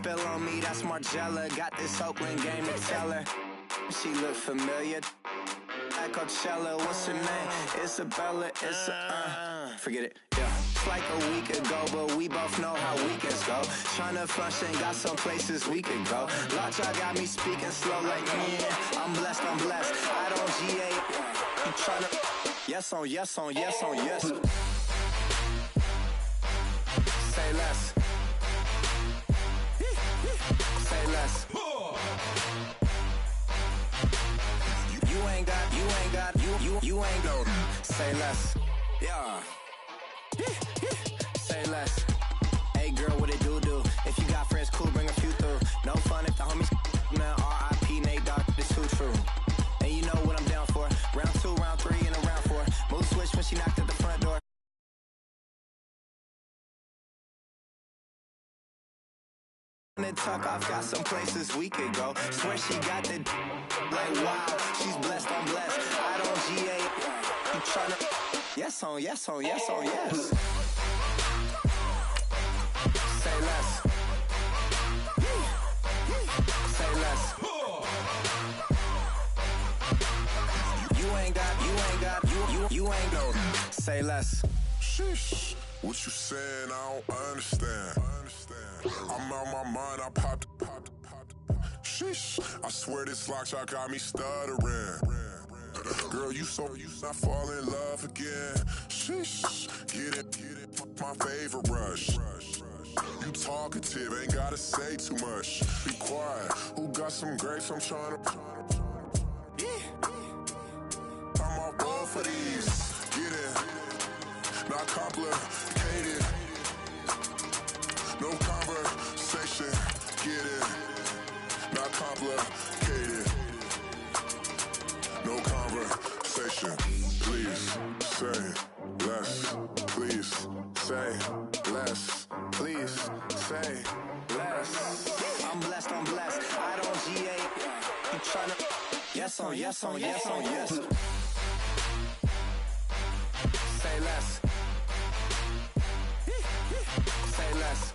spill on me, that's Margella. Got this Oakland game to tell her. She look familiar. At Coachella, what's her name? Isabella, forget it, yeah. It's like a week ago, but we both know how weekends go. Tryna function, got some places we could go. Lot y'all got me speaking slow like, I'm blessed, I don't GA. You tryna, yes on yes on yes on yes. Say less. Say less. You ain't go. Say less. Yeah. Say less. Hey girl, what it do? If you got friends, cool, bring a few through. No fun if the homies, man. R.I.P. Nate Dogg, this too true. And you know what I'm down for. Round 2, round 3, and a round 4. Move switch when she knocked at the front door. Tuck off, got some places we could go. Swear she got the like wow, she's blessed, I'm blessed. I don't GA. You tryna yes on yes on yes on yes. Say less. Say less. You ain't go. Say less. Sheesh. What you saying? I don't understand. I'm out my mind, I popped. Sheesh, I swear this lock shot got me stuttering. Girl, you not fall in love again. Sheesh, get it, my favorite rush. You talkative, ain't gotta say too much. Be quiet, who got some grapes? I'm trying to. I'm all board for these. Get it, not complicated. No conversation, get it, not complicated. No conversation, please say less. Please say less. Please say less. I'm blessed, I don't GA. You tryna yes on yes on yes on yes. Say less. Say less.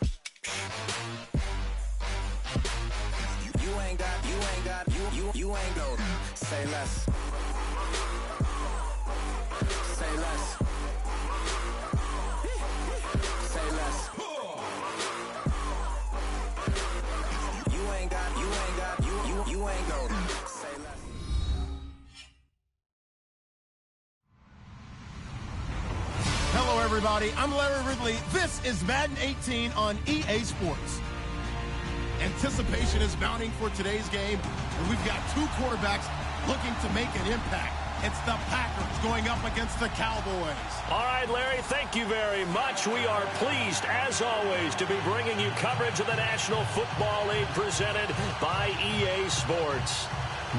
You ain't go. Say less. Say less. Say less. You ain't go. Say less. Hello, everybody. I'm Larry Ridley. This is Madden 18 on EA Sports. Anticipation is mounting for today's game, and we've got two quarterbacks looking to make an impact. It's the Packers going up against the Cowboys. All right, Larry, thank you very much. We are pleased, as always, to be bringing you coverage of the National Football League presented by EA Sports.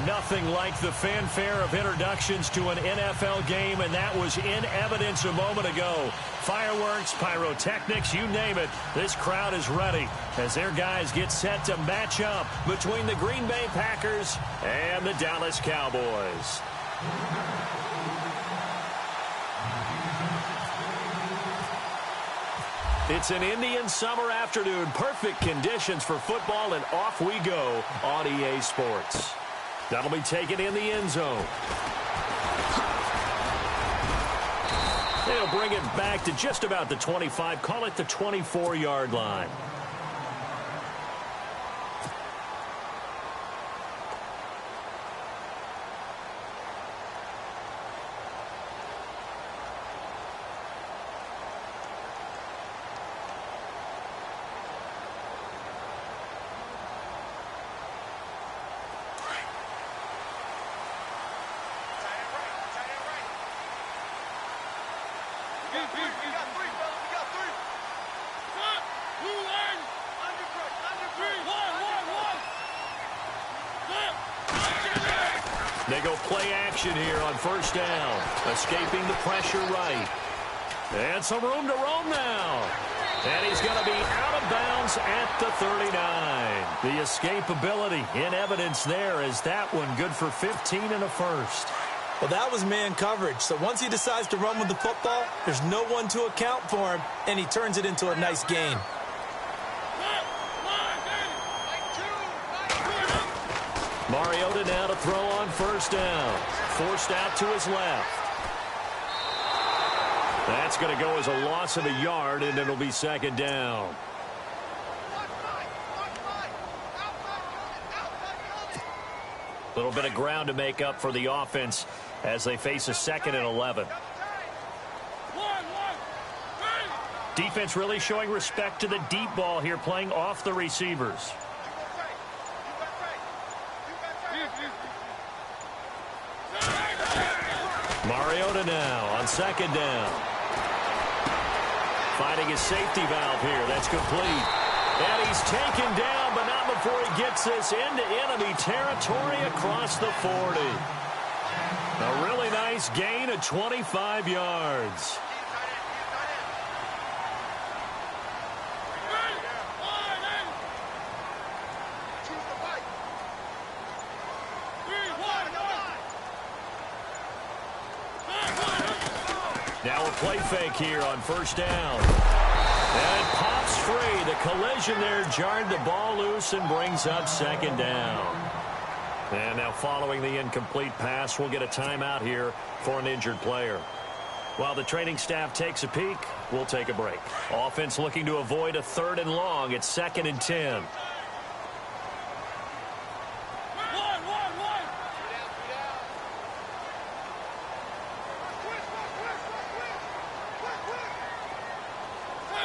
Nothing like the fanfare of introductions to an NFL game, and that was in evidence a moment ago. Fireworks, pyrotechnics, you name it. This crowd is ready as their guys get set to match up between the Green Bay Packers and the Dallas Cowboys. It's an Indian summer afternoon. Perfect conditions for football, and off we go on EA Sports. That'll be taken in the end zone. They'll bring it back to just about the 25, call it the 24-yard line. They go play action here on first down. Escaping the pressure right. And some room to roam now. And he's going to be out of bounds at the 39. The escapability in evidence there as that one good for 15 and a first. Well, that was man coverage. So once he decides to run with the football, there's no one to account for him, and he turns it into a nice gain. Mariota now to throw on first down. Forced out to his left. That's going to go as a loss of a yard, and it'll be second down. A little bit of ground to make up for the offense as they face a 2nd and 11. Defense really showing respect to the deep ball here, playing off the receivers. Mariota now on second down. Finding his safety valve here. That's complete. And he's taken down, but not before he gets this into enemy territory across the 40. A really nice gain of 25 yards. Now a play fake here on first down. And it pops free. The collision there jarred the ball loose and brings up second down. And now following the incomplete pass, we'll get a timeout here for an injured player. While the training staff takes a peek, we'll take a break. Offense looking to avoid a 3rd and long. It's 2nd and 10.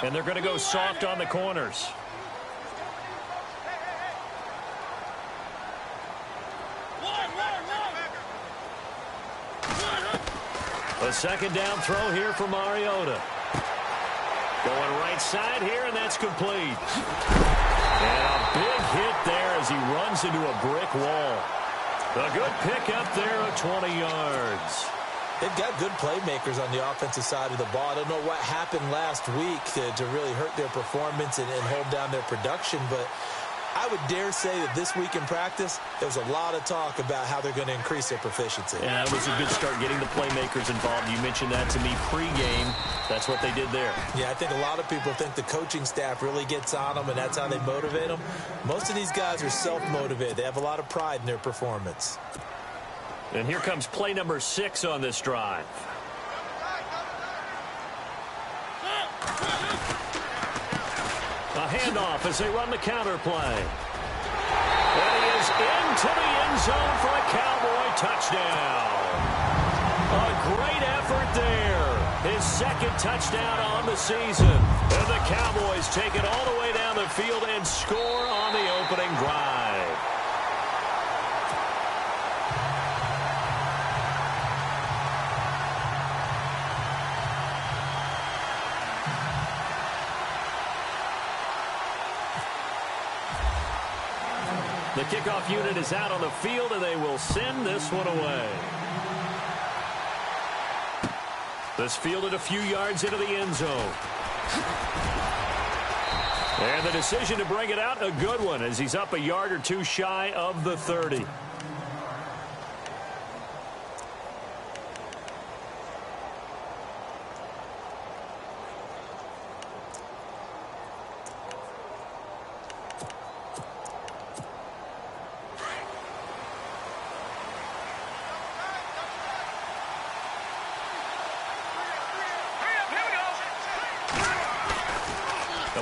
And they're going to go soft on the corners. A second down throw here for Mariota. Going right side here, and that's complete. And a big hit there as he runs into a brick wall. A good pickup there of 20 yards. They've got good playmakers on the offensive side of the ball. I don't know what happened last week to really hurt their performance and hold down their production, but I would dare say that this week in practice, there was a lot of talk about how they're going to increase their proficiency. Yeah, it was a good start getting the playmakers involved. You mentioned that to me pregame. That's what they did there. Yeah, I think a lot of people think the coaching staff really gets on them, and that's how they motivate them. Most of these guys are self-motivated. They have a lot of pride in their performance. And here comes play number 6 on this drive. A handoff as they run the counter play. And he is into the end zone for a Cowboy touchdown. A great effort there. His 2nd touchdown on the season. And the Cowboys take it all the way down the field and score on the opening drive. The kickoff unit is out on the field, and they will send this one away. This fielded a few yards into the end zone. And the decision to bring it out, a good one, as he's up a yard or two shy of the 30.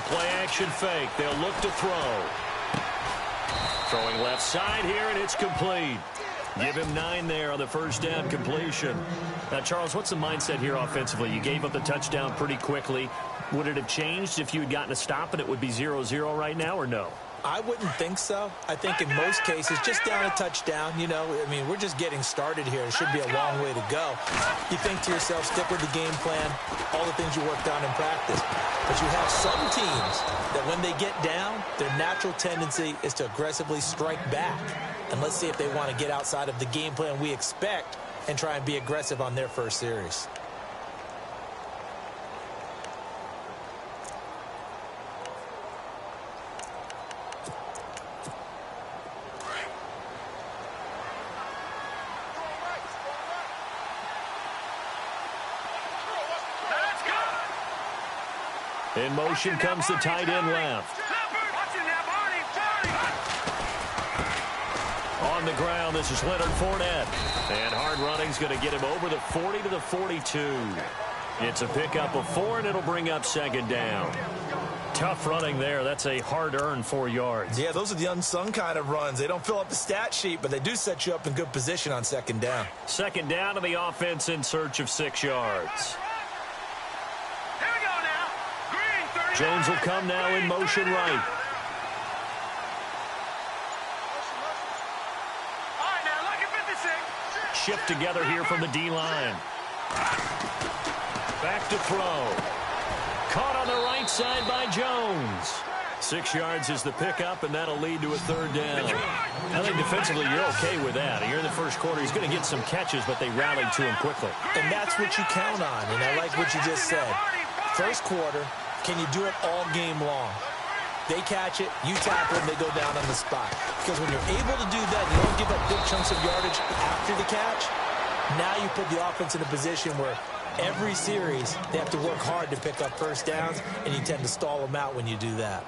Play-action fake. They'll look to throw. Throwing left side here, and it's complete. Give him 9 there on the first down completion. Now, Charles, what's the mindset here offensively? You gave up the touchdown pretty quickly. Would it have changed if you had gotten a stop and it would be 0-0 right now, or no? I wouldn't think so. I think in most cases, just down a touchdown, you know, I mean, we're just getting started here. It should be a long way to go. You think to yourself, stick with the game plan, all the things you worked on in practice. But you have some teams that when they get down, their natural tendency is to aggressively strike back. And let's see if they want to get outside of the game plan we expect and try and be aggressive on their first series. In motion comes the tight end left. On on the ground. This is Leonard Fournette. And hard running's going to get him over the 40 to the 42. It's a pickup of 4, and it'll bring up second down. Tough running there. That's a hard-earned 4 yards. Yeah, those are the unsung kind of runs. They don't fill up the stat sheet, but they do set you up in good position on second down. Second down to the offense in search of 6 yards. Here we go now. Green, 30. Jones will come now in motion right. All right, now, look at 56. Shift together here from the D-line. Back to throw. Caught on the right side by Jones. 6 yards is the pickup, and that'll lead to a third down. I think defensively you're okay with that. Here in the first quarter, he's going to get some catches, but they rallied to him quickly. And that's what you count on, and I like what you just said. First quarter, can you do it all game long? They catch it, you tackle them, they go down on the spot. Because when you're able to do that, you don't give up big chunks of yardage after the catch. Now you put the offense in a position where every series, they have to work hard to pick up first downs, and you tend to stall them out when you do that.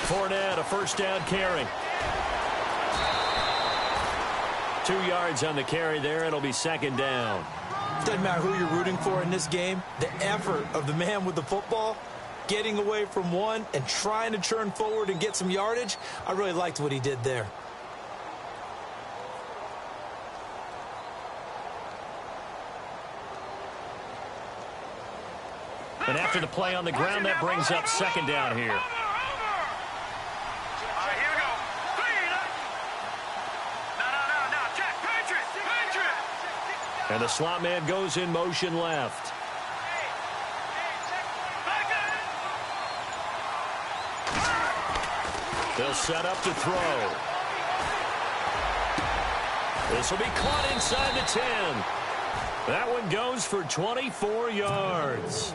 Fournette, a first down carry. 2 yards on the carry there. It'll be second down. Doesn't matter who you're rooting for in this game. The effort of the man with the football, getting away from one and trying to turn forward and get some yardage, I really liked what he did there. And after the play on the ground, that brings up second down here. All right, here we go. Green. No. Check. Patriot. And the slot man goes in motion left. They'll set up to throw. This will be caught inside the 10. That one goes for 24 yards.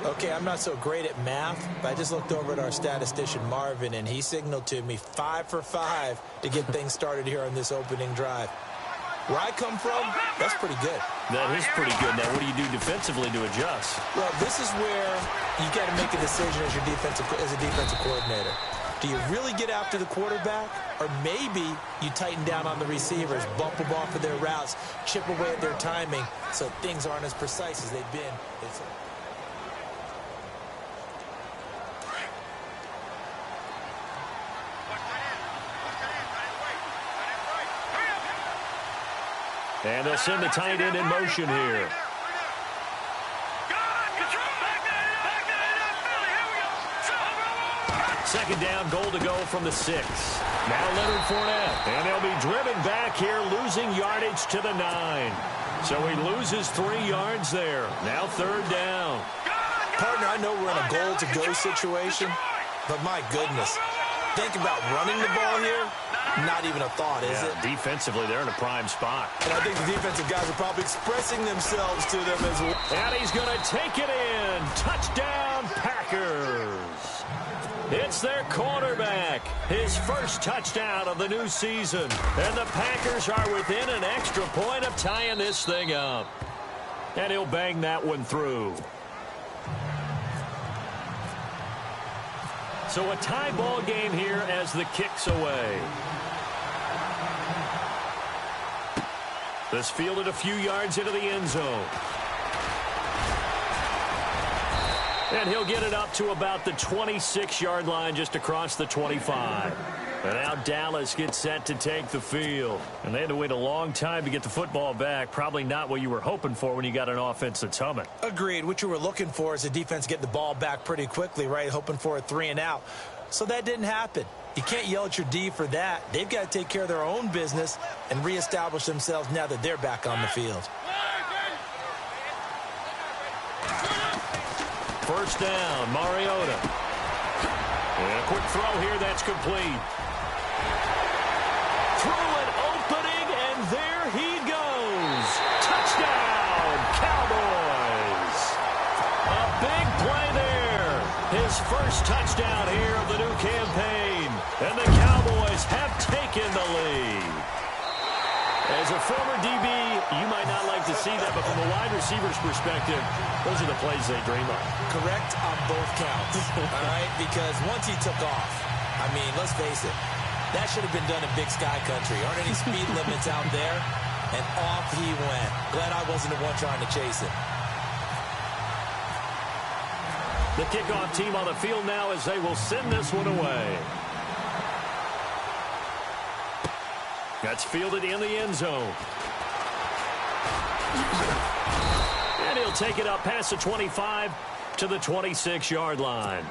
Okay, I'm not so great at math, but I just looked over at our statistician, Marvin, and he signaled to me 5 for 5 to get things started here on this opening drive. Where I come from, that's pretty good. That is pretty good. Now, what do you do defensively to adjust? Well, this is where you got to make a decision as a defensive coordinator. Do you really get after the quarterback, or maybe you tighten down on the receivers, bump them off of their routes, chip away at their timing so things aren't as precise as they've been? And they'll send the tight end in motion here. Second down, goal to go from the 6. Now Leonard Fournette. And they'll be driven back here, losing yardage to the 9. So he loses 3 yards there. Now third down. Partner, I know we're in a goal-to-go situation, but my goodness. Think about running the ball here. Not even a thought, is it? Defensively, they're in a prime spot. And I think the defensive guys are probably expressing themselves to them as well. And he's going to take it in. Touchdown, Packers. It's their quarterback. His first touchdown of the new season. And the Packers are within an extra point of tying this thing up. And he'll bang that one through. So a tie ball game here as the kick's away. This fielded a few yards into the end zone. And he'll get it up to about the 26-yard line, just across the 25. And now Dallas gets set to take the field. And they had to wait a long time to get the football back. Probably not what you were hoping for when you got an offense that's humming. Agreed. What you were looking for is a defense getting the ball back pretty quickly, right? Hoping for a 3 and out. So that didn't happen. You can't yell at your D for that. They've got to take care of their own business and reestablish themselves now that they're back on the field. First down, Mariota. And a quick throw here, that's complete. Through an opening, and there he goes. Touchdown, Cowboys. A big play there. His first touchdown here of the new campaign. And the Cowboys have taken the lead. As a former DB, you might not like to see that, but from a wide receiver's perspective, those are the plays they dream of. Correct on both counts, all right? Because once he took off, I mean, let's face it, that should have been done in Big Sky Country. Aren't any speed limits out there? And off he went. Glad I wasn't the one trying to chase it. The kickoff team on the field now as they will send this one away. That's fielded in the end zone. And he'll take it up past the 25 to the 26-yard line.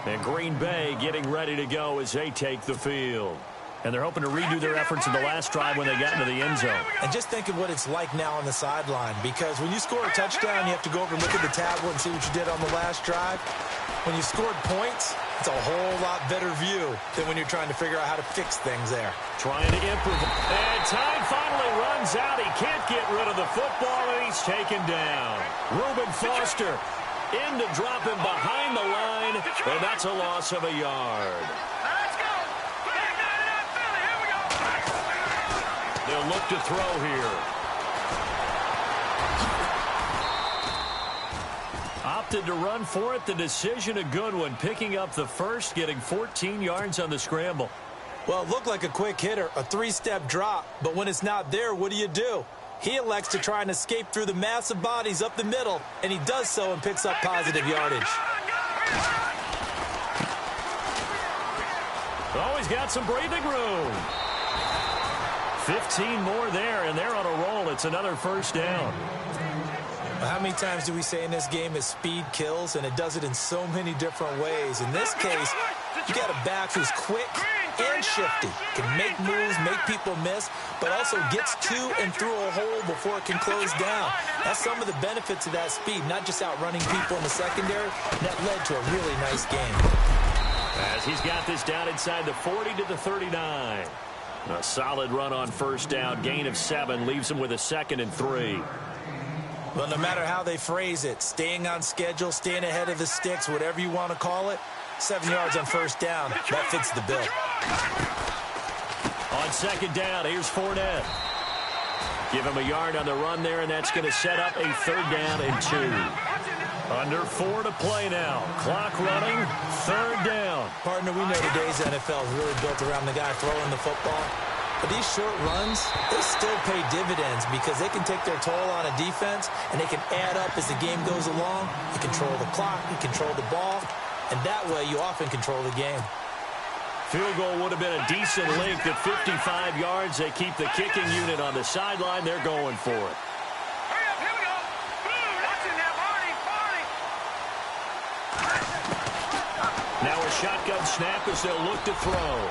And Green Bay getting ready to go as they take the field. And they're hoping to redo their efforts in the last drive when they got into the end zone. And just think of what it's like now on the sideline, because when you score a touchdown, you have to go over and look at the tablet and see what you did on the last drive. When you scored points, it's a whole lot better view than when you're trying to figure out how to fix things there. Trying to improve. And time finally runs out. He can't get rid of the football, and he's taken down. Reuben Foster in to drop him behind the line, and that's a loss of a yard. They'll look to throw here. Opted to run for it. The decision a good one. Picking up the first, getting 14 yards on the scramble. Well, it looked like a quick hitter, a three-step drop. But when it's not there, what do? He elects to try and escape through the massive bodies up the middle, and he does so and picks up positive yardage. Oh, he's got some breathing room. 15 more there, and they're on a roll. It's another first down. How many times do we say in this game is speed kills, and it does it in so many different ways. In this case, you got a back who's quick and shifty, can make moves, make people miss, but also gets to and through a hole before it can close down. That's some of the benefits of that speed, not just outrunning people in the secondary. That led to a really nice game. As he's got this down inside the 40 to the 39. A solid run on first down. Gain of 7 leaves him with a 2nd and 3. Well, no matter how they phrase it, staying on schedule, staying ahead of the sticks, whatever you want to call it, 7 yards on first down, that fits the bill. On second down, here's Fournette. Give him a yard on the run there, and that's going to set up a 3rd down and 2. Under 4 to play now. Clock running, 3rd down. Partner, we know today's NFL is really built around the guy throwing the football. But these short runs, they still pay dividends because they can take their toll on a defense, and they can add up as the game goes along. You control the clock, you control the ball, and that way you often control the game. Field goal would have been a decent length at 55 yards. They keep the kicking unit on the sideline. They're going for it. Now a shotgun snap as they'll look to throw.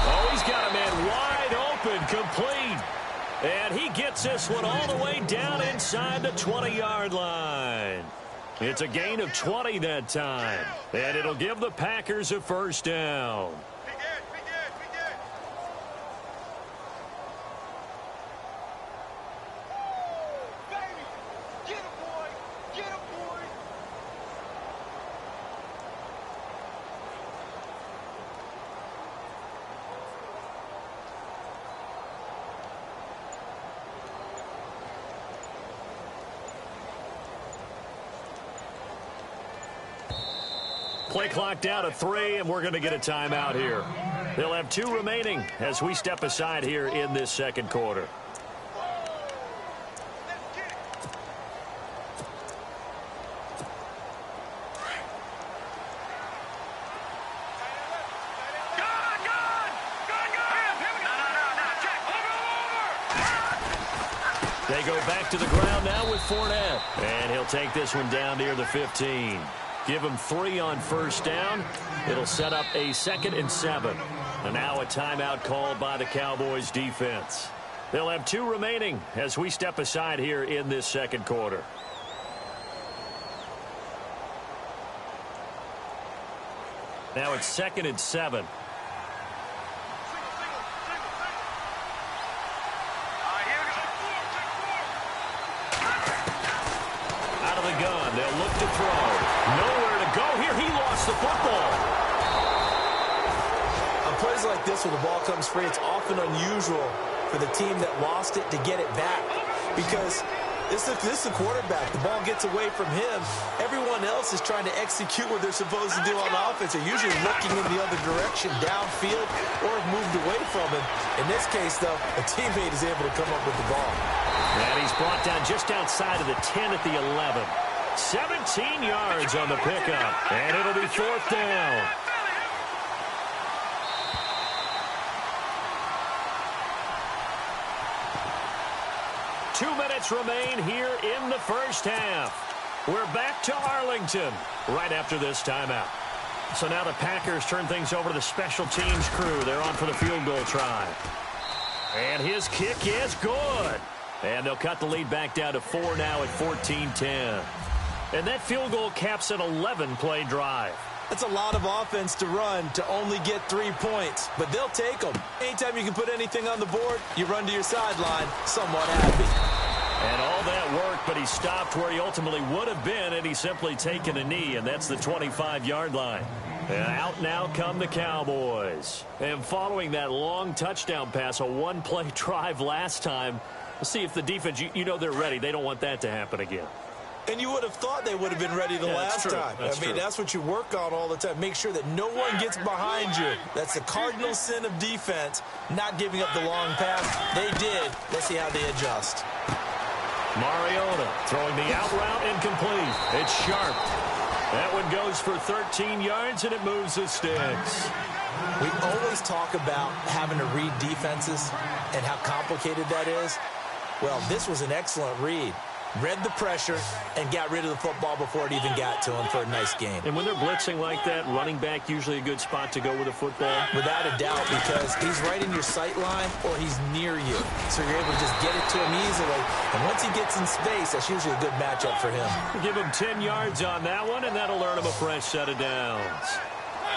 Oh, he's got a man wide open, complete. And he gets this one all the way down inside the 20-yard line. It's a gain of 20 that time. And it'll give the Packers a first down. Play clock down to 3, and we're going to get a timeout here. They'll have 2 remaining as we step aside here in this second quarter. They go back to the ground now with Fournette. And he'll take this one down near the 15. Give him 3 on first down. It'll set up a 2nd and 7. And now a timeout called by the Cowboys defense. They'll have 2 remaining as we step aside here in this second quarter. Now it's 2nd and 7. Out of the gun, they'll look to throw. Nowhere to go here. He lost the football. On plays like this where the ball comes free, it's often unusual for the team that lost it to get it back. Because this is a quarterback. The ball gets away from him. Everyone else is trying to execute what they're supposed to do on offense. They're usually looking in the other direction, downfield, or have moved away from him. In this case, though, a teammate is able to come up with the ball. And he's brought down just outside of the 10 at the 11. 17 yards on the pickup. And it'll be 4th down. Two minutes remain here in the first half. We're back to Arlington right after this timeout. So now the Packers turn things over to the special teams crew. They're on for the field goal try. And his kick is good. And they'll cut the lead back down to 4 now at 14-10. And that field goal caps an 11-play drive. That's a lot of offense to run to only get 3 points, but they'll take them. Anytime you can put anything on the board, you run to your sideline somewhat happy. And all that work, but he stopped where he ultimately would have been, and he's simply taken a knee, and that's the 25-yard line. And out now come the Cowboys. And following that long touchdown pass, a one-play drive last time, we'll see if the defense, you know they're ready. They don't want that to happen again. And you would have thought they would have been ready the last time. That's what you work on all the time. Make sure that no one gets behind you. That's the cardinal sin of defense, not giving up the long pass. They did. Let's see how they adjust. Mariota throwing the out route incomplete. It's sharp. That one goes for 13 yards, and it moves the sticks. We always talk about having to read defenses and how complicated that is. Well, this was an excellent read. Read the pressure and got rid of the football before it even got to him for a nice game. And when they're blitzing like that, running back usually a good spot to go with the football? Without a doubt, because he's right in your sight line or he's near you. So you're able to just get it to him easily. And once he gets in space, that's usually a good matchup for him. Give him 10 yards on that one, and that'll earn him a fresh set of downs.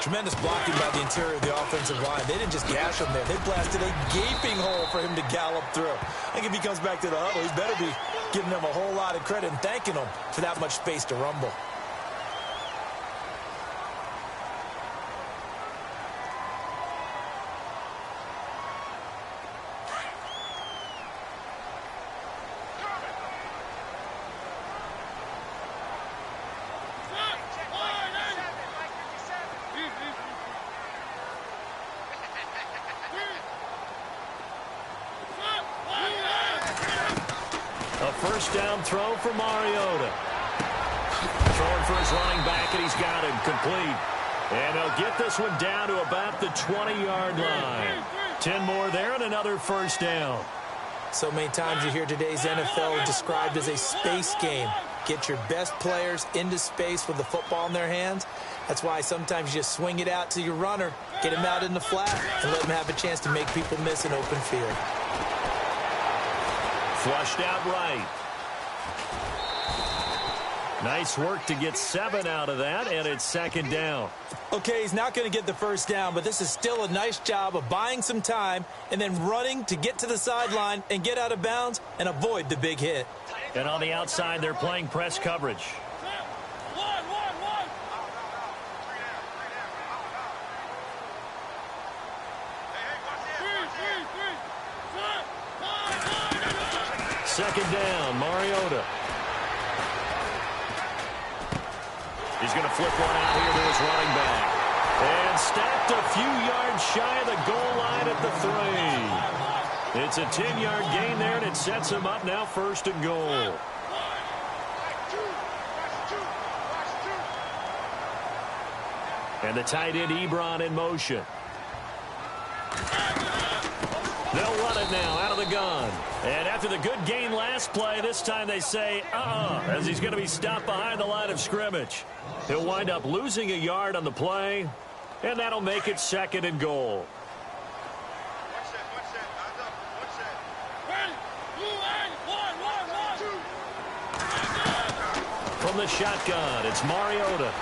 Tremendous blocking by the interior of the offensive line. They didn't just gash him there. They blasted a gaping hole for him to gallop through. I think if he comes back to the huddle, he's better be giving them a whole lot of credit and thanking them for that much space to rumble. First down throw for Mariota. Throwing for his running back, and he's got him complete. And they'll get this one down to about the 20-yard line. 10 more there and another first down. So many times you hear today's NFL described as a space game. Get your best players into space with the football in their hands. That's why sometimes you just swing it out to your runner, get him out in the flat, and let him have a chance to make people miss an open field. Flushed out right. Nice work to get 7 out of that, and it's second down. Okay, he's not going to get the first down, but this is still a nice job of buying some time and then running to get to the sideline and get out of bounds and avoid the big hit. And on the outside, they're playing press coverage. Second down, Mariota. He's going to flip one out here to his running back. And stacked a few yards shy of the goal line at the 3. It's a 10-yard gain there, and it sets him up now first and goal. And the tight end, Ebron, in motion. They'll run it now out of the gun. And after the good gain last play, this time they say, as he's going to be stopped behind the line of scrimmage. He'll wind up losing a yard on the play, and that'll make it second and goal. From the shotgun, it's Mariota.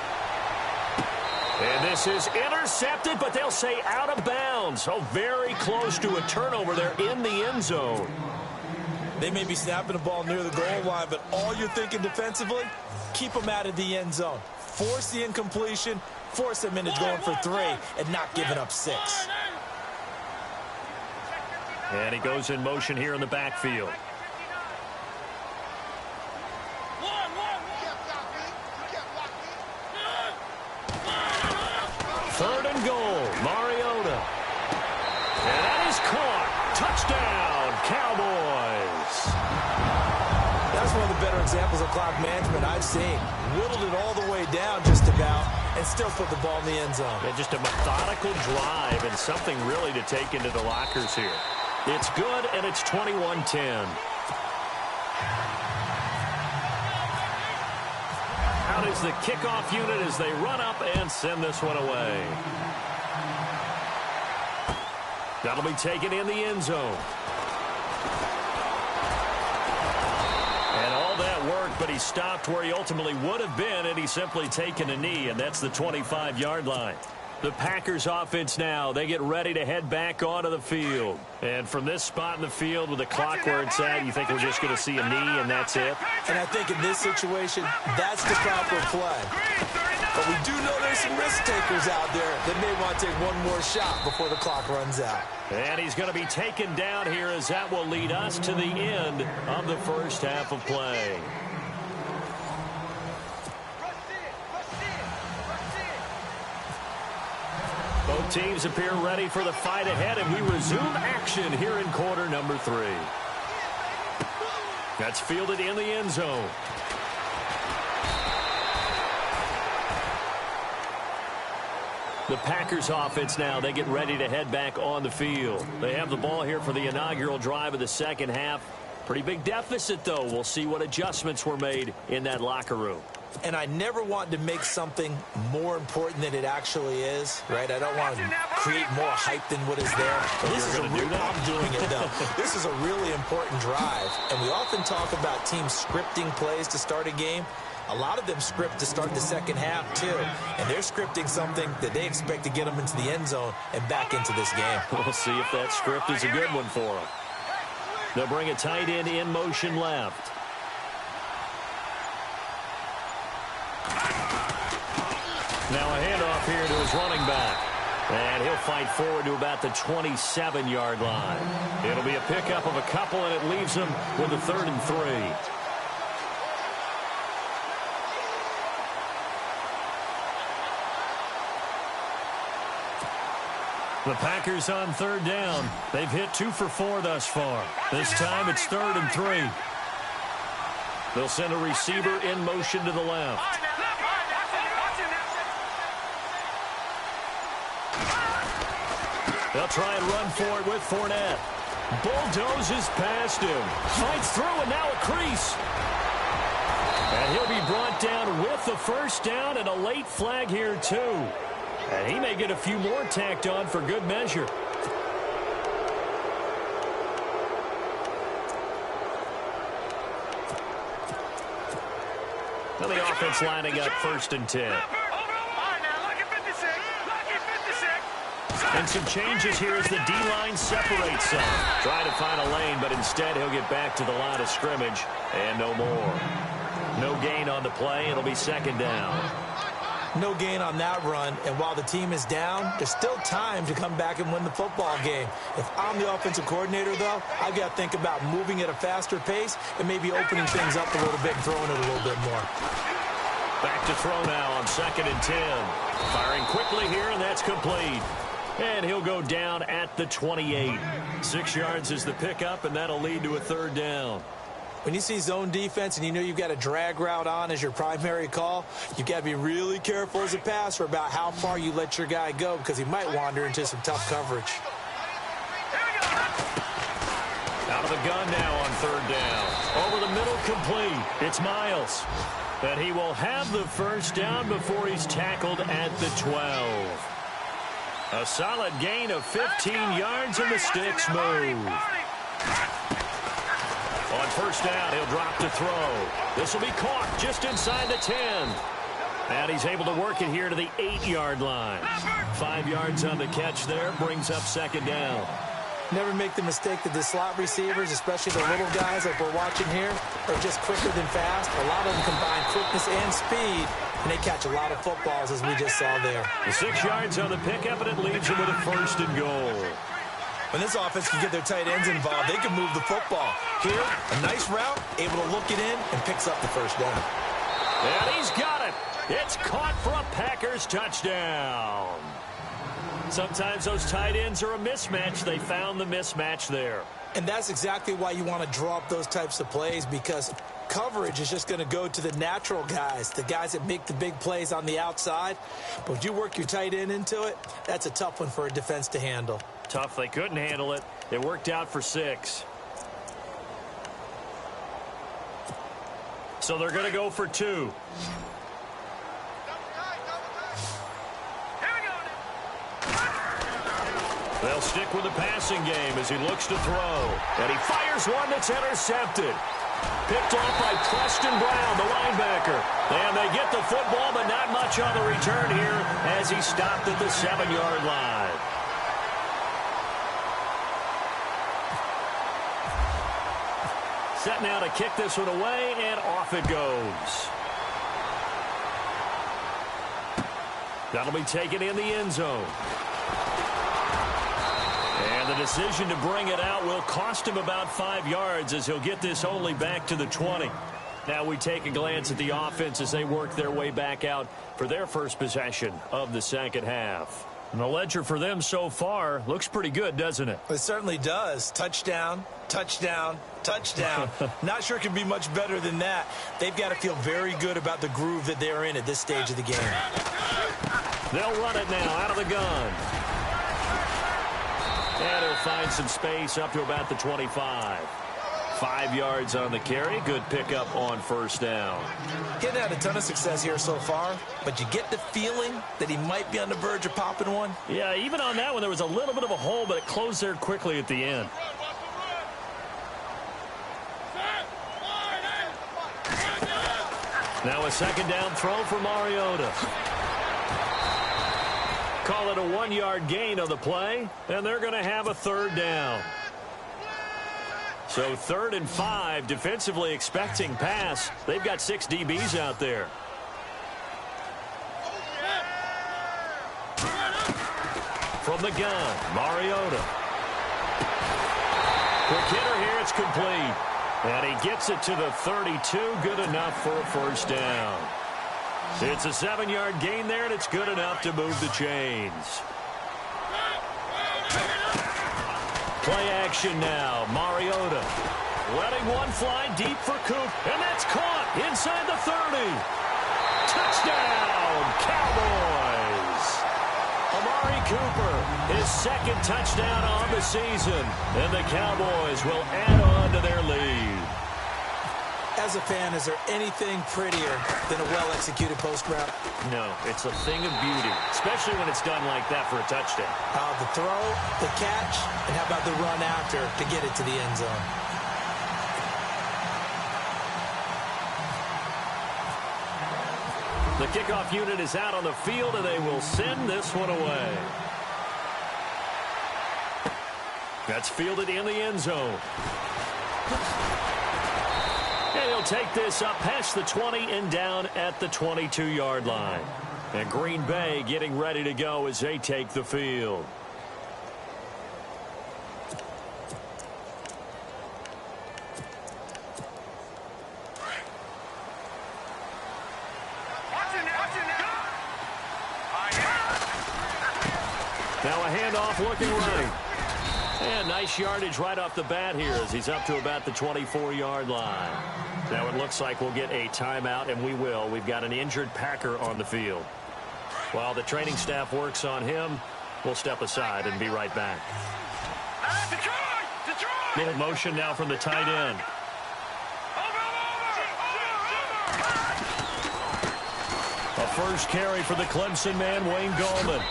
And this is intercepted, but they'll say out of bounds. So very close to a turnover there in the end zone. They may be snapping the ball near the goal line, but all you're thinking defensively, keep them out of the end zone. Force the incompletion, force them into going for 3, and not giving up 6. And he goes in motion here in the backfield. Third and goal, Mariota. And that is caught. Touchdown, Cowboys. That's one of the better examples of clock management I've seen. Whittled it all the way down just about and still put the ball in the end zone. And just a methodical drive and something really to take into the lockers here. It's good, and it's 21-10. Out is the kickoff unit as they run up and send this one away. That'll be taken in the end zone. And all that work, but he stopped where he ultimately would have been, and he's simply taken a knee, and that's the 25-yard line. The Packers offense now, they get ready to head back onto the field. And from this spot in the field with the clock where it's at, you think we're just going to see a knee and that's it? And I think in this situation, that's the proper play. But we do know there's some risk takers out there that may want to take one more shot before the clock runs out. And he's going to be taken down here as that will lead us to the end of the first half of play. Both teams appear ready for the fight ahead, and we resume action here in quarter number 3. That's fielded in the end zone. The Packers offense now, they get ready to head back on the field. They have the ball here for the inaugural drive of the second half. Pretty big deficit, though. We'll see what adjustments were made in that locker room. And I never want to make something more important than it actually is, right? I don't want to create more hype than what is there. This is I'm doing it, though. This is a really important drive. And we often talk about teams scripting plays to start a game. A lot of them script to start the second half, too. And they're scripting something that they expect to get them into the end zone and back into this game. We'll see if that script is a good one for them. They'll bring a tight end in motion left. Now a handoff here to his running back. And he'll fight forward to about the 27-yard line. It'll be a pickup of a couple, and it leaves him with a 3rd and 3. The Packers on 3rd down. They've hit 2 for 4 thus far. This time it's 3rd and 3. They'll send a receiver in motion to the left. They'll try and run for it with Fournette. Bulldozes past him. Fights through, and now a crease. And he'll be brought down with the first down and a late flag here, too. And he may get a few more tacked on for good measure. Well, the offense lining up 1st and 10. And some changes here as the D-line separates some. Trying to find a lane, but instead he'll get back to the line of scrimmage. And no more. No gain on the play. It'll be 2nd down. No gain on that run, and while the team is down, there's still time to come back and win the football game. If I'm the offensive coordinator, though, I've got to think about moving at a faster pace and maybe opening things up a little bit and throwing it a little bit more. Back to throw now on 2nd and 10. Firing quickly here, and that's complete. And he'll go down at the 28. 6 yards is the pickup, and that'll lead to a 3rd down. When you see zone defense and you know you've got a drag route on as your primary call, you've got to be really careful as a passer about how far you let your guy go because he might wander into some tough coverage. Out of the gun now on 3rd down. Over the middle, complete. It's Miles. And he will have the first down before he's tackled at the 12. A solid gain of 15 yards, and the sticks move. On 1st down, he'll drop to throw. This will be caught just inside the 10. And he's able to work it here to the 8-yard line. 5 yards on the catch there, brings up 2nd down. Never make the mistake that the slot receivers, especially the little guys like we're watching here, are just quicker than fast. A lot of them combine quickness and speed, and they catch a lot of footballs, as we just saw there. The 6 yards on the pickup, and it leaves him with a 1st and goal. When this offense can get their tight ends involved, they can move the football. Here, a nice route, able to look it in, and picks up the first down. And he's got it. It's caught for a Packers touchdown. Sometimes those tight ends are a mismatch. They found the mismatch there. And that's exactly why you want to draw up those types of plays, because coverage is just going to go to the natural guys, the guys that make the big plays on the outside. But if you work your tight end into it, that's a tough one for a defense to handle. Tough. They couldn't handle it. It worked out for 6. So they're going to go for 2. They'll stick with the passing game as he looks to throw. And he fires one that's intercepted. Picked off by Preston Brown, the linebacker. And they get the football, but not much on the return here as he stopped at the 7-yard line. Set now to kick this one away, and off it goes. That'll be taken in the end zone. And the decision to bring it out will cost him about 5 yards as he'll get this only back to the 20. Now we take a glance at the offense as they work their way back out for their first possession of the second half. And the ledger for them so far looks pretty good, doesn't it? It certainly does. Touchdown, touchdown, touchdown. Not sure it can be much better than that. They've got to feel very good about the groove that they're in at this stage of the game. They'll run it now out of the gun. And he'll find some space up to about the 25. 5 yards on the carry. Good pickup on first down. Getting had a ton of success here so far, but you get the feeling that he might be on the verge of popping one. Yeah, even on that one, there was a little bit of a hole, but it closed there quickly at the end. Now a second down throw for Mariota. Call it a 1-yard gain on the play, and they're going to have a third down. So 3rd and 5, defensively expecting pass. They've got 6 DBs out there. From the gun, Mariota. Quick hitter here, it's complete. And he gets it to the 32, good enough for a first down. It's a 7-yard gain there, and it's good enough to move the chains. Play action now. Mariota letting one fly deep for Coop. And that's caught inside the 30. Touchdown, Cowboys. Amari Cooper, his 2nd touchdown on the season. And the Cowboys will add on to their lead. As a fan, is there anything prettier than a well-executed post route? No, it's a thing of beauty, especially when it's done like that for a touchdown. The throw, the catch, and how about the run after to get it to the end zone? The kickoff unit is out on the field, and they will send this one away. That's fielded in the end zone. And he'll take this up past the 20 and down at the 22-yard line. And Green Bay getting ready to go as they take the field. Now a handoff looking right. And nice yardage right off the bat here as he's up to about the 24-yard line. Now it looks like we'll get a timeout, and we will. We've got an injured Packer on the field. While the training staff works on him, we'll step aside and be right back. Little motion now from the tight end. A first carry for the Clemson man, Wayne Gallman.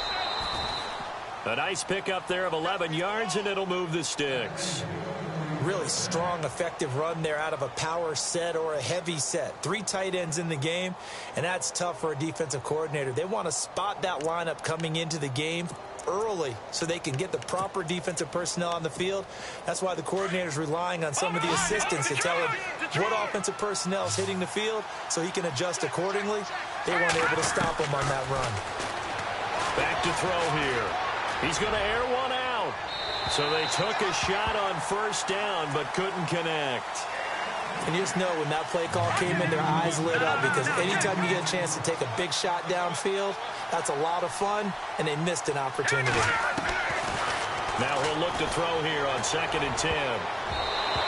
A nice pickup there of 11 yards, and it'll move the sticks. Really strong, effective run there out of a power set or a heavy set. 3 tight ends in the game, and that's tough for a defensive coordinator. They want to spot that lineup coming into the game early so they can get the proper defensive personnel on the field. That's why the coordinator's relying on some of the assistants to tell him what offensive personnel is hitting the field so he can adjust accordingly. They weren't able to stop him on that run. Back to throw here. He's going to air one out. So they took a shot on first down but couldn't connect. And you just know when that play call came in, their eyes lit up, because anytime you get a chance to take a big shot downfield, that's a lot of fun, and they missed an opportunity. Now he'll look to throw here on 2nd and 10.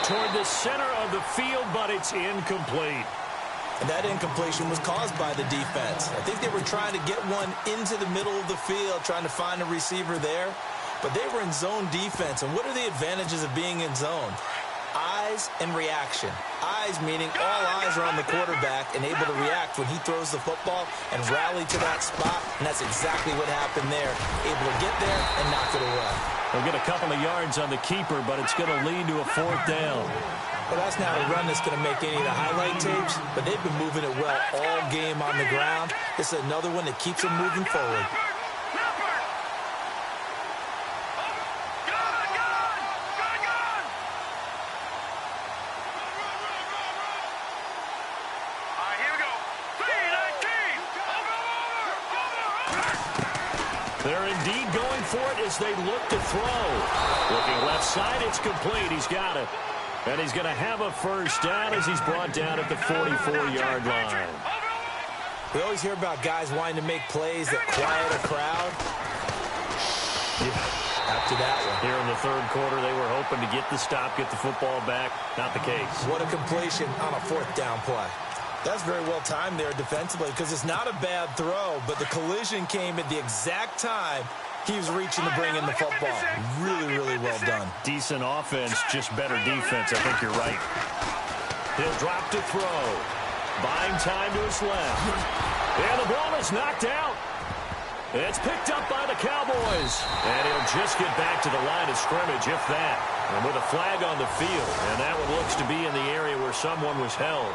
Toward the center of the field, but it's incomplete. And that incompletion was caused by the defense. I think they were trying to get one into the middle of the field, trying to find a receiver there, but they were in zone defense. And what are the advantages of being in zone? Eyes and reaction. Eyes meaning all eyes are on the quarterback and able to react when he throws the football and rally to that spot, and that's exactly what happened there. Able to get there and knock it away. They'll get a couple of yards on the keeper, but it's going to lead to a 4th down. Well, that's not a run that's going to make any of the highlight tapes, but they've been moving it well all game on the ground. This is another one that keeps them moving forward. They're indeed going for it as they look to throw. Looking left side, it's complete. He's got it. And he's going to have a first down as he's brought down at the 44-yard line. We always hear about guys wanting to make plays that quiet a crowd. After that one. Here in the 3rd quarter, they were hoping to get the stop, get the football back. Not the case. What a completion on a 4th down play. That's very well timed there defensively, because it's not a bad throw, but the collision came at the exact time he was reaching to bring in the football. Really, really well done. Decent offense, just better defense. I think you're right. He'll drop to throw. Buying time to his left. And the ball is knocked out. It's picked up by the Cowboys. And he'll just get back to the line of scrimmage, if that. And with a flag on the field. And that one looks to be in the area where someone was held.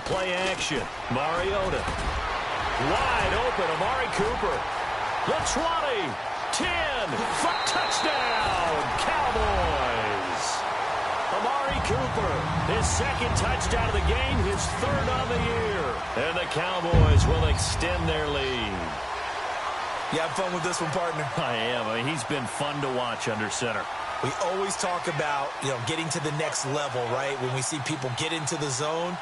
Play action. Mariota. Wide open. Amari Cooper. The 20. 10. For touchdown. Cowboys. Amari Cooper. His 2nd touchdown of the game. His 3rd on the year. And the Cowboys will extend their lead. You have fun with this one, partner? I am. I mean, he's been fun to watch under center. We always talk about, getting to the next level, right? When we see people get into the zone.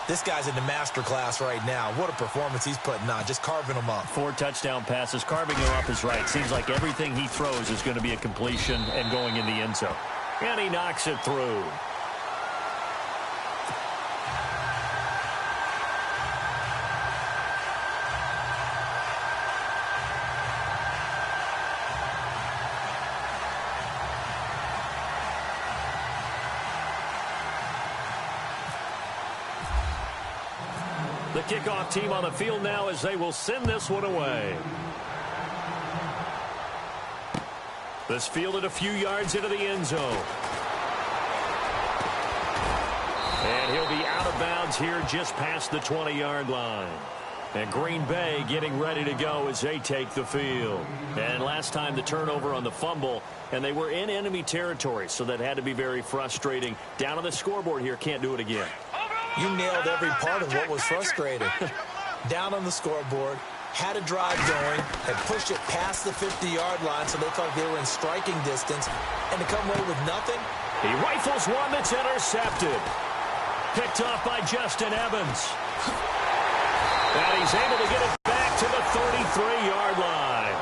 This guy's in the master class right now. What a performance he's putting on, just carving them up. 4 touchdown passes. Carving them up is right. Seems like everything he throws is going to be a completion and going in the end zone. And he knocks it through. The kickoff team on the field now as they will send this one away. This fielded a few yards into the end zone. And he'll be out of bounds here just past the 20-yard line. And Green Bay getting ready to go as they take the field. And last time the turnover on the fumble, and they were in enemy territory, so that had to be very frustrating. Down on the scoreboard here, can't do it again. You nailed every part of what was frustrating. Down on the scoreboard, had a drive going, had pushed it past the 50-yard line so they thought they were in striking distance, and to come away with nothing. He rifles one that's intercepted. Picked off by Justin Evans. And he's able to get it back to the 33-yard line.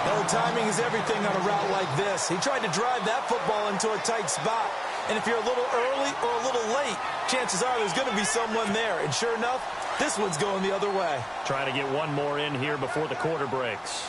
No, timing is everything on a route like this. He tried to drive that football into a tight spot. And if you're a little early or a little late, chances are there's going to be someone there. And sure enough, this one's going the other way. Trying to get one more in here before the quarter breaks.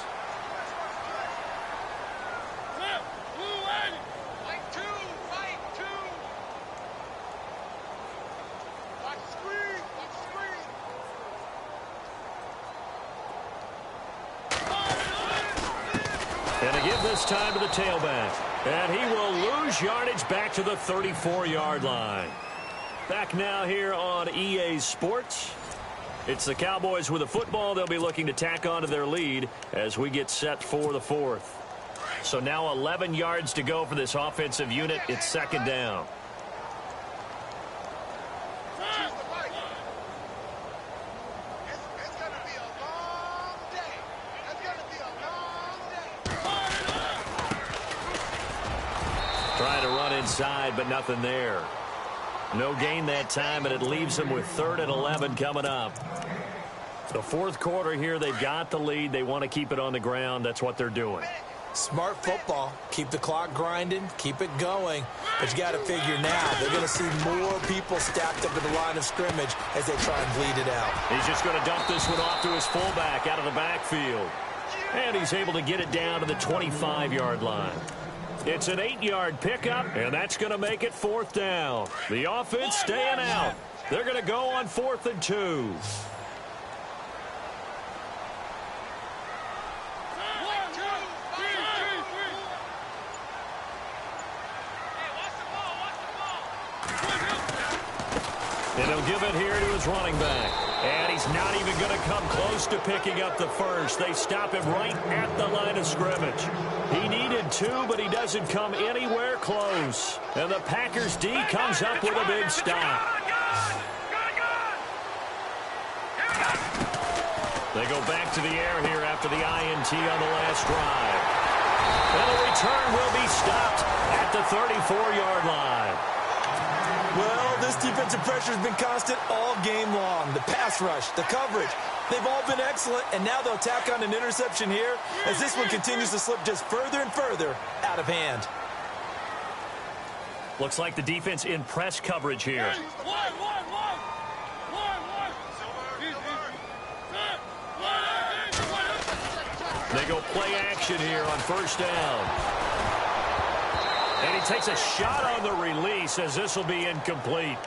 And to give this time to the tailback. And he will lose yardage back to the 34-yard line. Back now here on EA Sports. It's the Cowboys with the football. They'll be looking to tack on to their lead as we get set for the 4th. So now 11 yards to go for this offensive unit. It's second down. Trying to run inside, but nothing there. No gain that time, and it leaves them with 3rd and 11 coming up. The fourth quarter here, they've got the lead. They want to keep it on the ground. That's what they're doing. Smart football. Keep the clock grinding. Keep it going. But you got to figure now, they're going to see more people stacked up at the line of scrimmage as they try and bleed it out. He's just going to dump this one off to his fullback out of the backfield. And he's able to get it down to the 25-yard line. It's an 8-yard pickup, and that's going to make it 4th down. The offense staying out. They're going to go on 4th and 2. And he'll give it here to his running back. And he's not even going to come close to picking up the first. They stop him right at the line of scrimmage. He needed 2, but he doesn't come anywhere close. And the Packers D comes up with a big stop. They go back to the air here after the INT on the last drive. And the return will be stopped at the 34-yard line. Well, this defensive pressure has been constant all game long. The pass rush, the coverage, they've all been excellent, and now they'll tack on an interception here as this one continues to slip just further and further out of hand. Looks like the defense in press coverage here. They go play action here on 1st down. And he takes a shot on the release as this will be incomplete.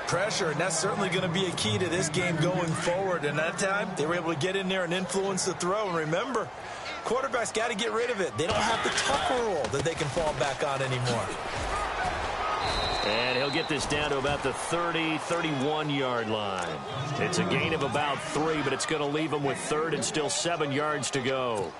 Pressure, and that's certainly going to be a key to this game going forward. And that time, they were able to get in there and influence the throw. And remember, quarterbacks got to get rid of it. They don't have the tucker rule that they can fall back on anymore. And he'll get this down to about the 30, 31-yard line. It's a gain of about 3, but it's going to leave him with 3rd and still 7 yards to go.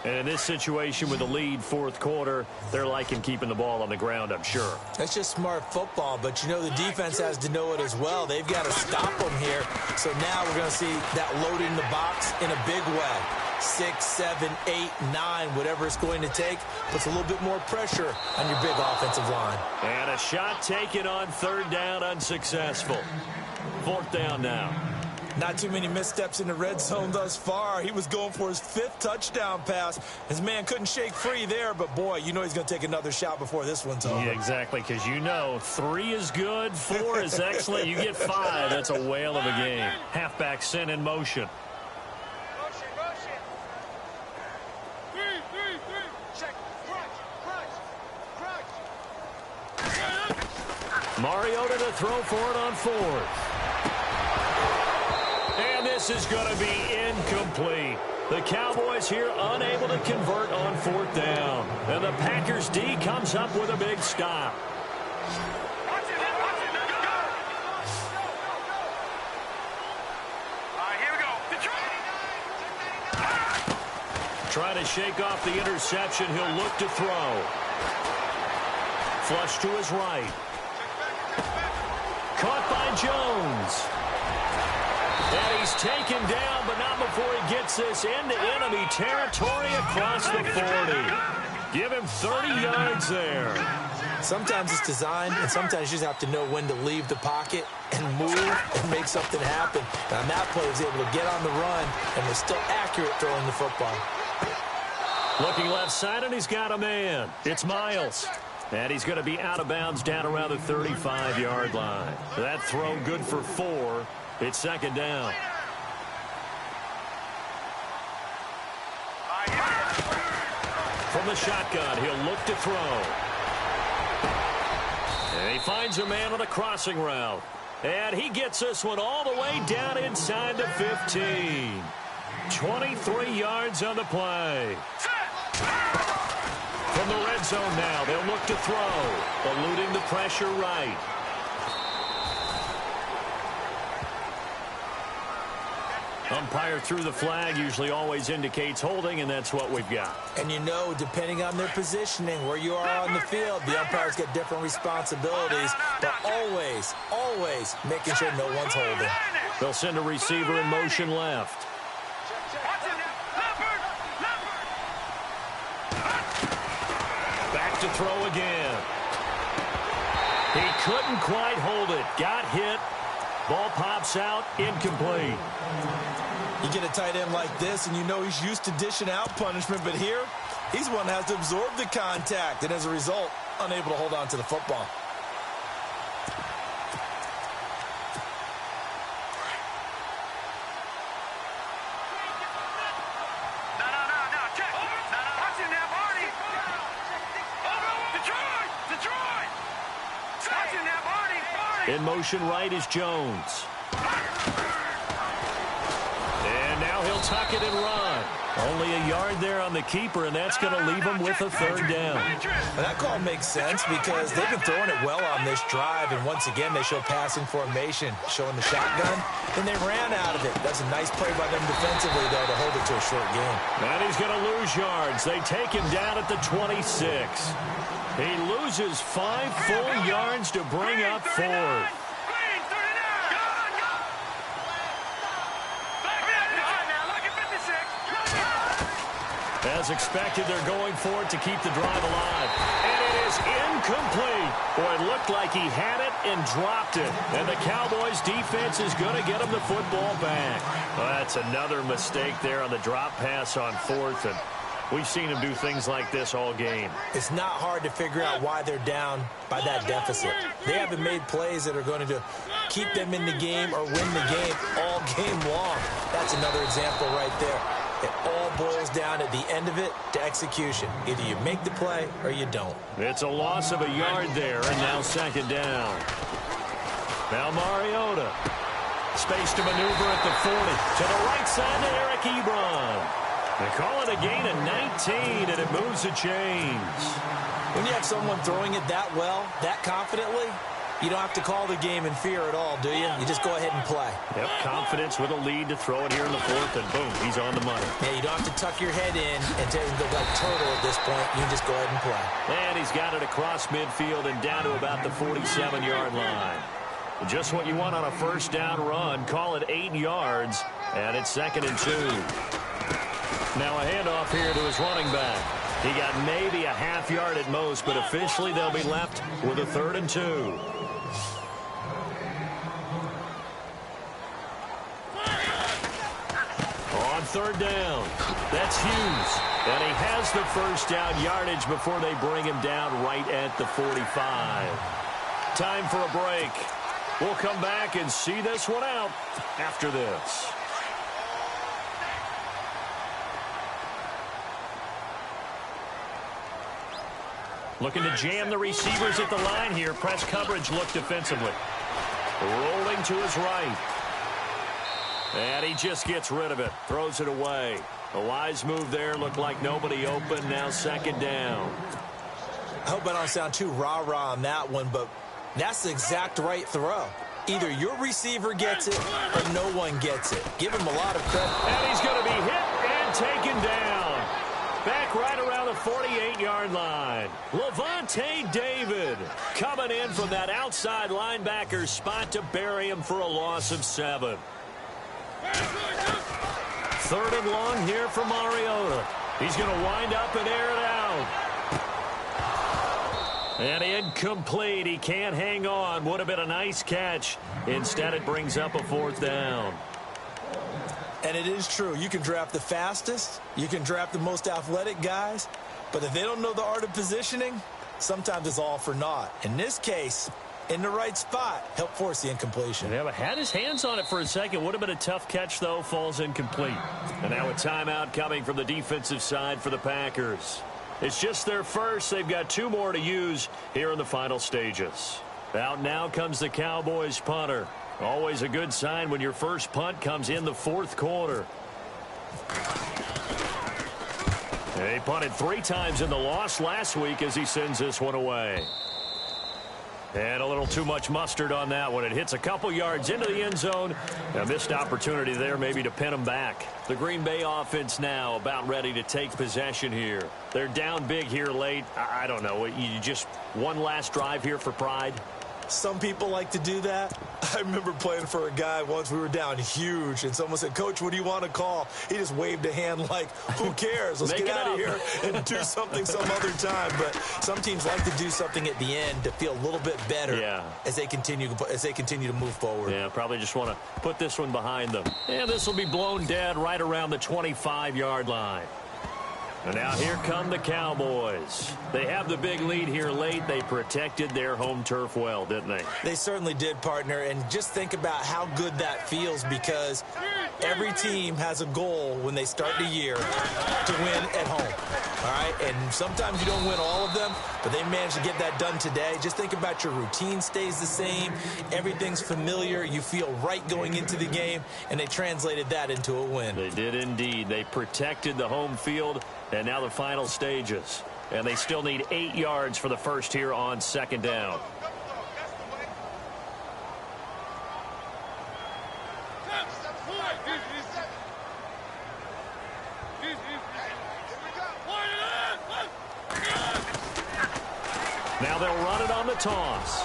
And in this situation with the lead 4th quarter, they're liking keeping the ball on the ground, I'm sure. That's just smart football, but you know the defense has to know it as well. They've got to stop them here. So now we're going to see that loading the box in a big way. 6, 7, 8, 9, whatever it's going to take, puts a little bit more pressure on your big offensive line. And a shot taken on 3rd down, unsuccessful. 4th down now. Not too many missteps in the red zone thus far. He was going for his 5th touchdown pass. His man couldn't shake free there, but boy, you know he's going to take another shot before this one's over. Yeah, exactly, because you know 3 is good, 4 is excellent. You get 5, that's a whale of a game. Halfback sent in motion. Mariota to throw for it on 4th. And this is going to be incomplete. The Cowboys here unable to convert on 4th down. And the Packers D comes up with a big stop. Trying to shake off the interception. He'll look to throw. Flush to his right. Caught by Jones. And he's taken down, but not before he gets this into enemy territory across the 40. Give him 30 yards there. Sometimes it's designed, and sometimes you just have to know when to leave the pocket and move and make something happen. And on that play, he was able to get on the run and was still accurate throwing the football. Looking left side, and he's got a man. It's Miles. And he's going to be out of bounds down around the 35-yard line. That throw good for 4. It's second down. From the shotgun, he'll look to throw. And he finds a man on a crossing route. And he gets this one all the way down inside the 15. 23 yards on the play. From the red zone now, they'll look to throw, eluding the pressure right. Umpire threw the flag, usually always indicates holding, and that's what we've got. And you know, depending on their positioning, where you are on the field, the umpires get different responsibilities, but always, always making sure no one's holding. They'll send a receiver in motion left. Back to throw again. He couldn't quite hold it. Got hit. Ball pops out, incomplete. You get a tight end like this, and you know he's used to dishing out punishment, but here, he's one that has to absorb the contact, and as a result, unable to hold on to the football. In motion right is Jones. And now he'll tuck it and run. Only a yard there on the keeper, and that's going to leave him with a third down. And that call makes sense because they've been throwing it well on this drive, and once again they show passing formation, showing the shotgun, and they ran out of it. That's a nice play by them defensively, though, to hold it to a short game. And he's going to lose yards. They take him down at the 26. He loses 5 full yards to bring up 4th. As expected, they're going for it to keep the drive alive. And it is incomplete. Boy, it looked like he had it and dropped it. And the Cowboys' defense is going to get him the football back. Well, that's another mistake there on the drop pass on 4th. And we've seen him do things like this all game. It's not hard to figure out why they're down by that deficit. They haven't made plays that are going to keep them in the game or win the game all game long. That's another example right there. It all boils down at the end of it to execution. Either you make the play or you don't. It's a loss of a yard there, and now second down. Now Mariota. Space to maneuver at the 40. To the right side to Eric Ebron. They call it a gain of 19, and it moves the chains. When you have someone throwing it that well, that confidently, you don't have to call the game in fear at all, do you? You just go ahead and play. Yep, confidence with a lead to throw it here in the 4th, and boom, he's on the money. Yeah, you don't have to tuck your head in and look like turtle at this point. You can just go ahead and play. And he's got it across midfield and down to about the 47-yard line. Just what you want on a first down run. Call it 8 yards, and it's 2nd and 2. Now a handoff here to his running back. He got maybe a half yard at most, but officially they'll be left with a 3rd and 2. On 3rd down, that's Hughes. And he has the first down yardage before they bring him down right at the 45. Time for a break. We'll come back and see this one out after this. Looking to jam the receivers at the line here. Press coverage look defensively. Rolling to his right. And he just gets rid of it. Throws it away. A wise move there. Looked like nobody open. Now 2nd down. I hope I don't sound too rah-rah on that one, but that's the exact right throw. Either your receiver gets it or no one gets it. Give him a lot of credit. And he's going to be hit and taken down. Back right around the 48-yard line. Levante David coming in from that outside linebacker spot to bury him for a loss of 7. 3rd and long here for Mariota. He's going to wind up and air it out. And incomplete. He can't hang on. Would have been a nice catch. Instead, it brings up a 4th down. And it is true. You can draft the fastest. You can draft the most athletic guys. But if they don't know the art of positioning, sometimes it's all for naught. In this case, in the right spot, help force the incompletion. Yeah, but had his hands on it for a second. Would have been a tough catch, though. Falls incomplete. And now a timeout coming from the defensive side for the Packers. It's just their first. They've got 2 more to use here in the final stages. Out now comes the Cowboys punter. Always a good sign when your first punt comes in the 4th quarter. He punted 3 times in the loss last week as he sends this one away. And a little too much mustard on that one. It hits a couple yards into the end zone. A missed opportunity there maybe to pin them back. The Green Bay offense now about ready to take possession here. They're down big here late. I don't know. You just one last drive here for pride? Some people like to do that. I remember playing for a guy once. We were down huge, and someone said, "Coach, what do you want to call?" He just waved a hand like, who cares? Let's get out of here and do something some other time. But some teams like to do something at the end to feel a little bit better as they continue to move forward. Yeah, probably just want to put this one behind them. And this will be blown dead right around the 25-yard line. And now here come the Cowboys. They have the big lead here late. They protected their home turf well, didn't they? They certainly did, partner. And just think about how good that feels, because every team has a goal when they start the year to win at home. All right? And sometimes you don't win all of them, but they managed to get that done today. Just think about your routine stays the same. Everything's familiar. You feel right going into the game, and they translated that into a win. They did indeed. They protected the home field. And now the final stages. And they still need 8 yards for the first here on second down. Now they'll run it on the toss.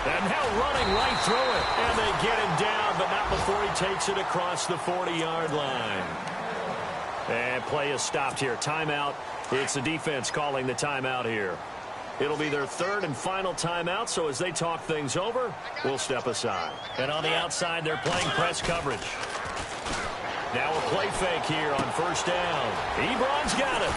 And now running right through it. And they get him down, but not before he takes it across the 40-yard line. And play is stopped here. Timeout. It's the defense calling the timeout here. It'll be their third and final timeout, so as they talk things over, we'll step aside. And on the outside, they're playing press coverage. Now a play fake here on first down. Ebron's got it.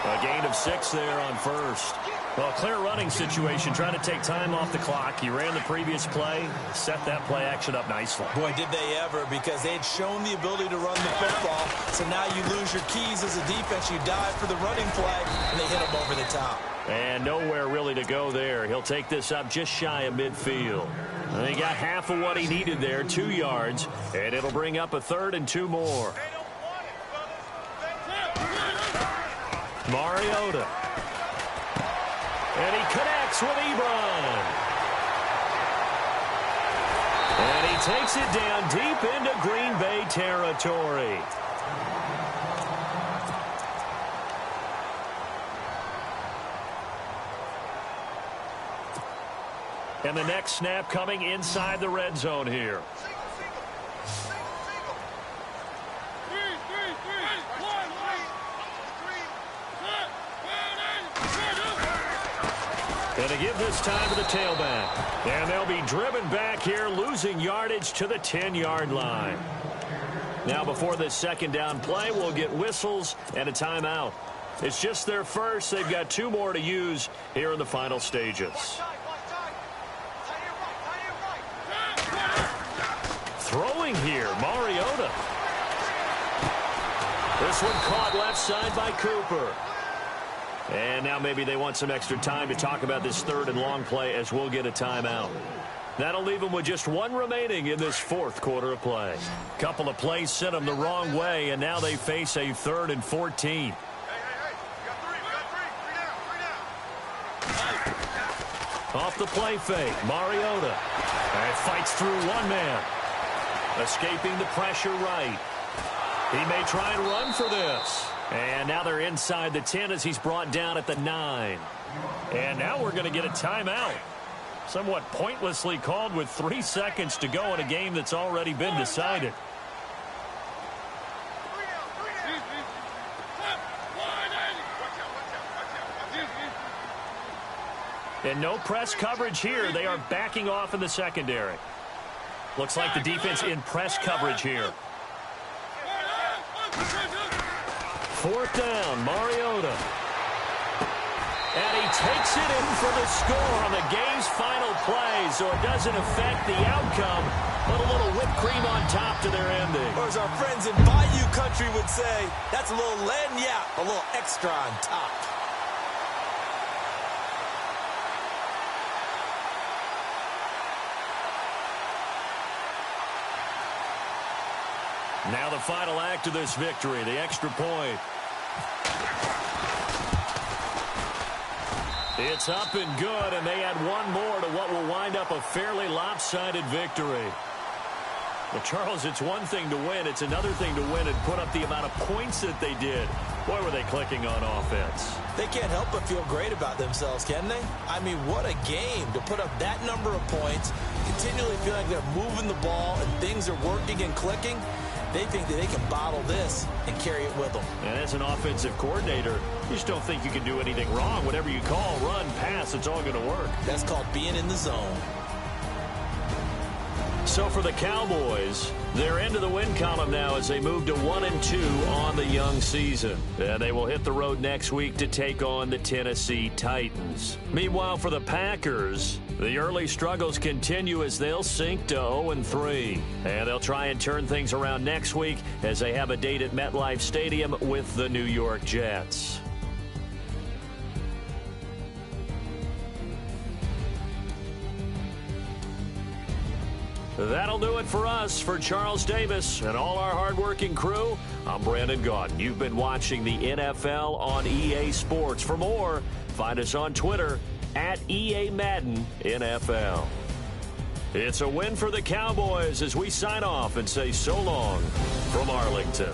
A gain of 6 there on first. Well, clear running situation, trying to take time off the clock. He ran the previous play, set that play action up nicely. Boy, did they ever, because they had shown the ability to run the football. So now you lose your keys as a defense. You dive for the running play, and they hit him over the top. And nowhere really to go there. He'll take this up just shy of midfield. And he got half of what he needed there, 2 yards, and it'll bring up a 3rd and 2 more. Mariota. And he connects with Ebron. And he takes it down deep into Green Bay territory. And the next snap coming inside the red zone here. And to give this time to the tailback. And they'll be driven back here, losing yardage to the 10-yard line. Now before this second down play, we'll get whistles and a timeout. It's just their first. They've got 2 more to use here in the final stages. Throwing here, Mariota. This one caught left side by Cooper. And now maybe they want some extra time to talk about this 3rd and long play as we'll get a timeout. That'll leave them with just 1 remaining in this 4th quarter of play. Couple of plays sent them the wrong way, and now they face a 3rd and 14. Off the play fake, Mariota. And fights through 1 man. Escaping the pressure right. He may try and run for this. And now they're inside the 10 as he's brought down at the 9. And now we're going to get a timeout. Somewhat pointlessly called with 3 seconds to go in a game that's already been decided. And no press coverage here. They are backing off in the secondary. Looks like the defense in press coverage here. 4th down, Mariota. And he takes it in for the score on the game's final play, so it doesn't affect the outcome, but a little whipped cream on top to their ending. Or as our friends in Bayou country would say, that's a little lagniappe, a little extra on top. Now the final act of this victory, the extra point. It's up and good, and they add one more to what will wind up a fairly lopsided victory. Well, Charles, it's one thing to win. It's another thing to win and put up the amount of points that they did. Boy, were they clicking on offense. They can't help but feel great about themselves, can they? I mean, what a game to put up that number of points, continually feel like they're moving the ball and things are working and clicking. They think that they can bottle this and carry it with them. And as an offensive coordinator, you just don't think you can do anything wrong. Whatever you call, run, pass, it's all going to work. That's called being in the zone. So for the Cowboys, they're into the win column now as they move to 1-2 on the young season. And they will hit the road next week to take on the Tennessee Titans. Meanwhile, for the Packers, the early struggles continue as they'll sink to 0-3. And they'll try and turn things around next week as they have a date at MetLife Stadium with the New York Jets. That'll do it for us. For Charles Davis and all our hardworking crew, I'm Brandon Gaudin. You've been watching the NFL on EA Sports. For more, find us on Twitter at EA Madden NFL. It's a win for the Cowboys as we sign off and say so long from Arlington.